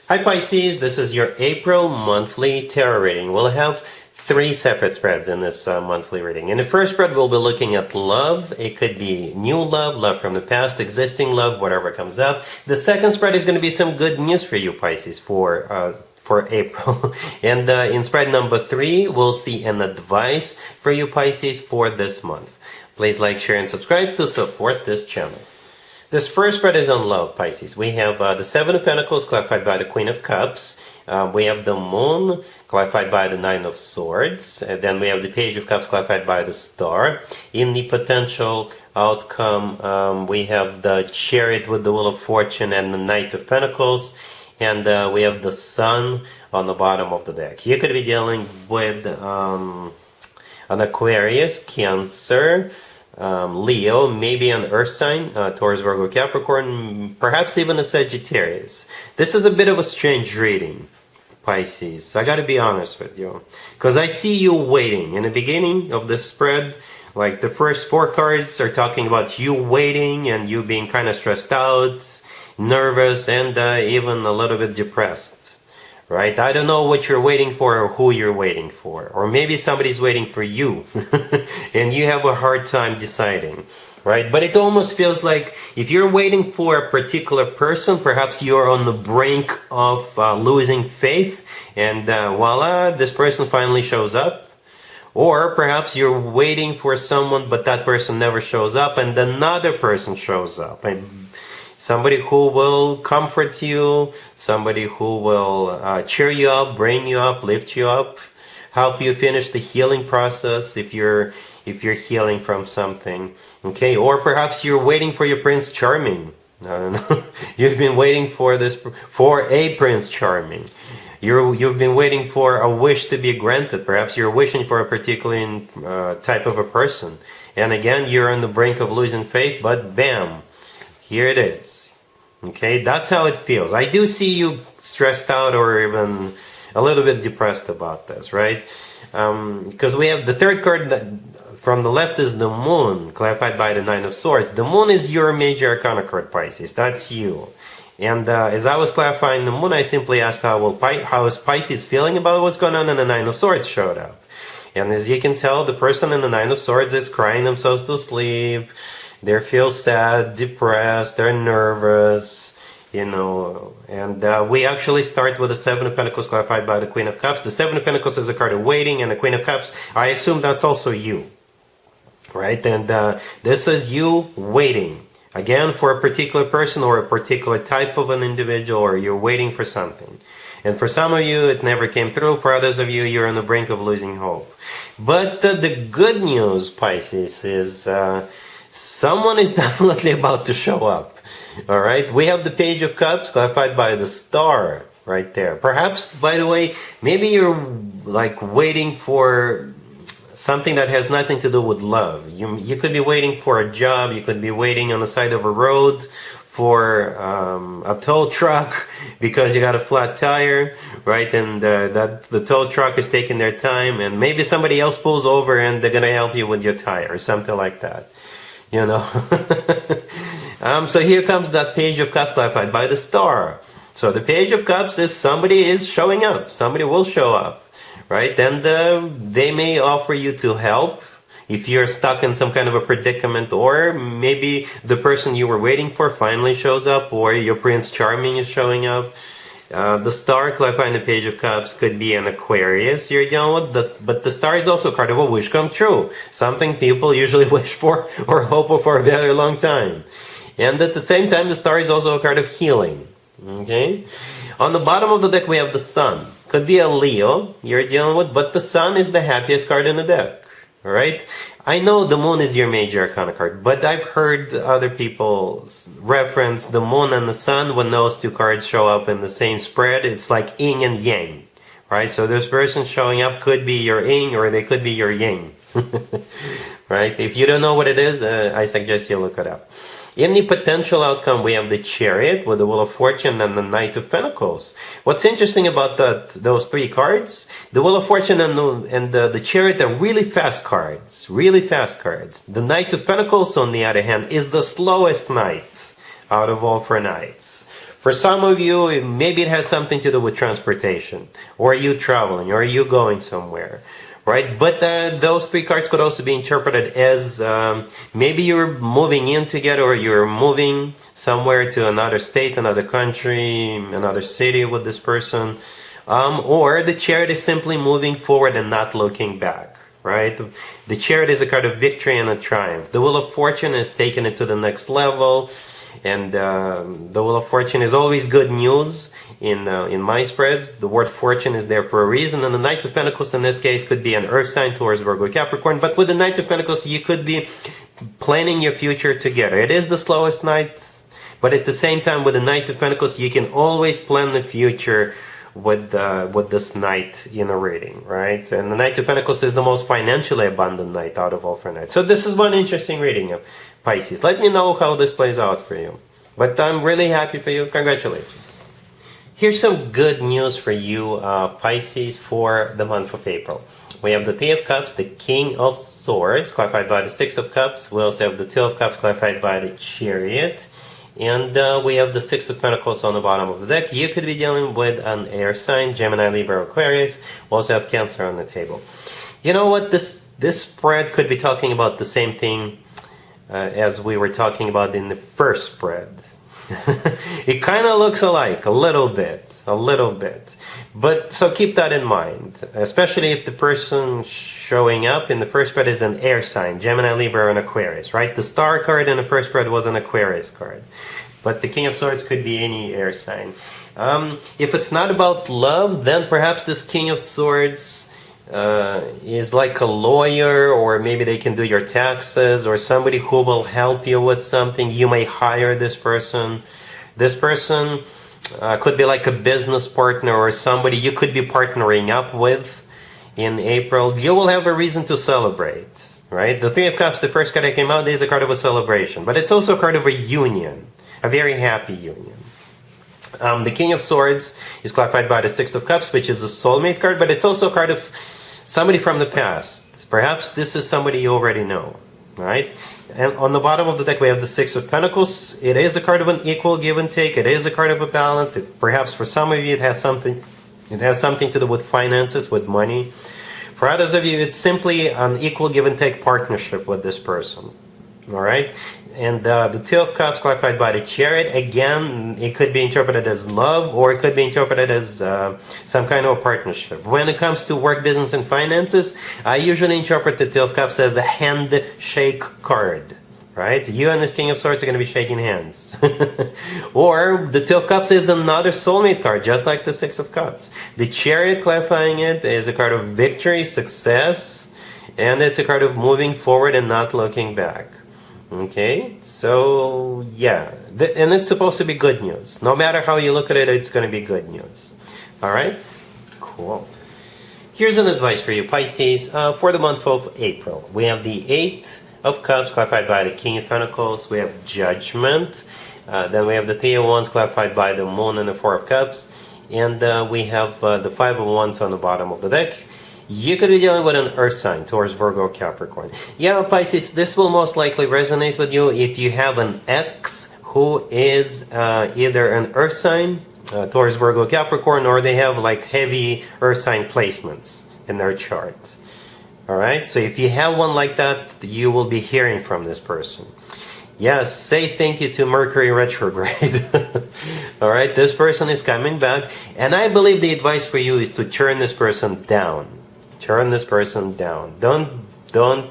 Hi Pisces, this is your April monthly tarot reading. We'll have three separate spreads in this monthly reading. In the first spread, we'll be looking at love. It could be new love, love from the past, existing love, whatever comes up. The second spread is going to be some good news for you Pisces for April. And in spread number 3, we'll see an advice for you Pisces for this month. Please like, share, and subscribe to support this channel. This first spread is on love, Pisces. We have the Seven of Pentacles clarified by the Queen of Cups. We have the Moon clarified by the Nine of Swords. And then we have the Page of Cups clarified by the Star. In the potential outcome, we have the Chariot with the Wheel of Fortune and the Knight of Pentacles. And we have the Sun on the bottom of the deck. You could be dealing with an Aquarius, Cancer, Leo, maybe an earth sign, Taurus, Virgo, Capricorn, perhaps even a Sagittarius. This is a bit of a strange reading, Pisces. I gotta be honest with you, because I see you waiting. In the beginning of the spread, like the first 4 cards are talking about you waiting and you being kind of stressed out, nervous, and even a little bit depressed. Right? I don't know what you're waiting for or who you're waiting for. Or maybe somebody's waiting for you and you have a hard time deciding. Right? But it almost feels like if you're waiting for a particular person, perhaps you're on the brink of losing faith and voila, this person finally shows up. Or perhaps you're waiting for someone but that person never shows up and another person shows up. Somebody who will comfort you, somebody who will cheer you up, bring you up, lift you up, help you finish the healing process if you're healing from something. Okay, or perhaps you're waiting for your Prince Charming. I don't know. You've been waiting for a Prince Charming. You've been waiting for a wish to be granted. Perhaps you're wishing for a particular type of a person. And again, you're on the brink of losing faith, but bam, here it is. Okay, that's how it feels. I do see you stressed out or even a little bit depressed about this, right? Because we have the third card from the left is the Moon, clarified by the Nine of Swords. The Moon is your major arcana card, Pisces. That's you. And as I was clarifying the Moon, I simply asked how is Pisces feeling about what's going on, and the Nine of Swords showed up. And as you can tell, the person in the Nine of Swords is crying themselves to sleep. They feel sad, depressed, they're nervous, you know. And we actually start with the Seven of Pentacles clarified by the Queen of Cups. The Seven of Pentacles is a card of waiting, and the Queen of Cups, I assume that's also you. Right? And this is you waiting. Again, for a particular person or a particular type of an individual, or you're waiting for something. And for some of you, it never came through. For others of you, you're on the brink of losing hope. But the good news, Pisces, is someone is definitely about to show up. All right? We have the Page of Cups clarified by the Star right there. Perhaps, by the way, maybe you're like waiting for something that has nothing to do with love. You could be waiting for a job. You could be waiting on the side of a road for a tow truck because you got a flat tire, right? And that the tow truck is taking their time, and maybe somebody else pulls over and they're gonna help you with your tire or something like that. You know. So here comes that Page of Cups clarified by the Star. So the Page of Cups is somebody is showing up. Somebody will show up. Right? And they may offer you to help if you're stuck in some kind of a predicament, or maybe the person you were waiting for finally shows up, or your Prince Charming is showing up. The Star clarifying the Page of Cups could be an Aquarius you're dealing with, but the Star is also a card of a wish come true. Something people usually wish for or hope for a very long time. And at the same time, the Star is also a card of healing. Okay? On the bottom of the deck, we have the Sun. Could be a Leo you're dealing with, but the Sun is the happiest card in the deck. Alright? I know the Moon is your major arcana card, but I've heard other people reference the Moon and the Sun when those two cards show up in the same spread. It's like yin and yang. Right? So this person showing up could be your yin, or they could be your yang. Right? If you don't know what it is, I suggest you look it up. In the potential outcome, we have the Chariot with the Wheel of Fortune and the Knight of Pentacles. What's interesting about those three cards, the Wheel of Fortune and the Chariot are really fast cards. Really fast cards. The Knight of Pentacles, on the other hand, is the slowest knight out of all 4 knights. For some of you, maybe it has something to do with transportation, or you traveling, or you going somewhere, right? But those three cards could also be interpreted as maybe you're moving in together, or you're moving somewhere to another state, another country, another city with this person. Or the Chariot is simply moving forward and not looking back, right? The Chariot is a card of victory and a triumph. The Wheel of Fortune is taking it to the next level. And the Wheel of Fortune is always good news in my spreads. The word fortune is there for a reason. And the Knight of Pentacles in this case could be an Earth sign towards Virgo, Capricorn. But with the Knight of Pentacles, you could be planning your future together. It is the slowest night, but at the same time, with the Knight of Pentacles, you can always plan the future with this Knight in a reading, right? And the Knight of Pentacles is the most financially abundant Knight out of all four Knights. So this is one interesting reading of Pisces. Let me know how this plays out for you. But I'm really happy for you. Congratulations. Here's some good news for you, Pisces, for the month of April. We have the Three of Cups, the King of Swords, clarified by the Six of Cups. We also have the Two of Cups, clarified by the Chariot. And we have the Six of Pentacles on the bottom of the deck. You could be dealing with an air sign, Gemini, Libra, Aquarius. We also have Cancer on the table. You know what? This spread could be talking about the same thing as we were talking about in the first spread. It kind of looks alike, a little bit. But so keep that in mind, especially if the person showing up in the first spread is an air sign, Gemini, Libra, and Aquarius, right? The star card in the first spread was an Aquarius card. But the King of Swords could be any air sign. If it's not about love, then perhaps this King of Swords is like a lawyer, or maybe they can do your taxes, or somebody who will help you with something. You may hire this person. This person could be like a business partner, or somebody you could be partnering up with in April. You will have a reason to celebrate, right? The Three of Cups, the first card that came out, is a card of a celebration, but it's also a card of a union, a very happy union. The King of Swords is clarified by the Six of Cups, which is a soulmate card, but it's also a card of somebody from the past. Perhaps this is somebody you already know, right? And on the bottom of the deck, we have the Six of Pentacles. It is a card of an equal give and take. It is a card of a balance. Perhaps for some of you, it has something to do with finances, with money. For others of you, it's simply an equal give and take partnership with this person. All right? And the Two of Cups, clarified by the Chariot, again, it could be interpreted as love, or it could be interpreted as some kind of a partnership. When it comes to work, business, and finances, I usually interpret the Two of Cups as a handshake card, right? You and this King of Swords are going to be shaking hands. Or the Two of Cups is another soulmate card, just like the Six of Cups. The Chariot, clarifying it, is a card of victory, success, and it's a card of moving forward and not looking back. Okay, so yeah, and it's supposed to be good news. No matter how you look at it, it's going to be good news. All right, cool. Here's an advice for you, Pisces, for the month of April. We have the Eight of Cups, clarified by the King of Pentacles. We have Judgment. Then we have the Three of Wands, clarified by the Moon and the Four of Cups. And we have the Five of Wands on the bottom of the deck. You could be dealing with an Earth sign towards Virgo, Capricorn. Yeah, Pisces, this will most likely resonate with you if you have an ex who is either an Earth sign towards Virgo, Capricorn, or they have like heavy Earth sign placements in their charts. All right, so if you have one like that, you will be hearing from this person. Yes, say thank you to Mercury retrograde. All right, this person is coming back, and I believe the advice for you is to turn this person down. Turn this person down. Don't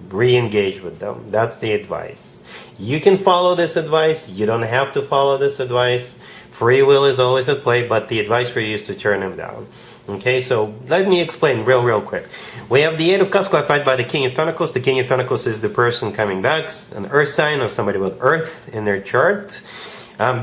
re-engage with them. That's the advice. You can follow this advice. You don't have to follow this advice. Free will is always at play, but the advice for you is to turn them down. Okay, so let me explain real quick. We have the Eight of Cups, clarified by the King of Pentacles. The King of Pentacles is the person coming back, an Earth sign or somebody with Earth in their chart.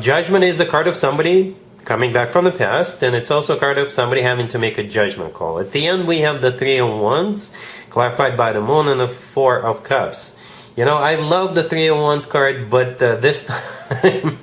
Judgment is a card of somebody coming back from the past, and it's also a card of somebody having to make a judgment call. At the end, we have the Three of Wands, clarified by the Moon, and the Four of Cups. You know, I love the Three of Wands card, but this time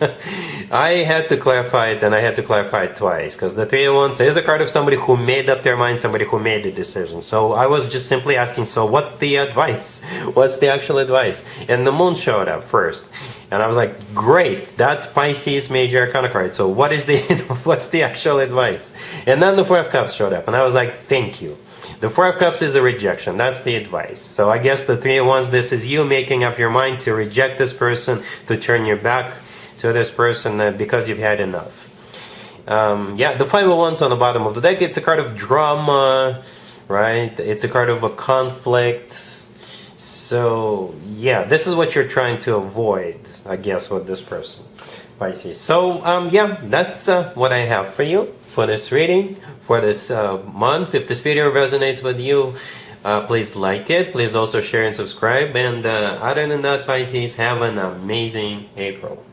I had to clarify it, and I had to clarify it twice, because the Three of Wands is a card of somebody who made up their mind, somebody who made the decision. So I was just simply asking, so what's the advice? What's the actual advice? And the Moon showed up first. And I was like, great, that's Pisces major arcana card. So what is the what's the actual advice? And then the Four of Cups showed up, and I was like, thank you. The Four of Cups is a rejection. That's the advice. So I guess the Three of Wands, this is you making up your mind to reject this person, to turn your back to this person because you've had enough. Yeah, the Five of Wands on the bottom of the deck, it's a card of drama, right? It's a card of a conflict. So, yeah, this is what you're trying to avoid, I guess, with this person, Pisces. So, yeah, that's what I have for you for this reading, for this month. If this video resonates with you, please like it. Please also share and subscribe. And other than that, Pisces, have an amazing April.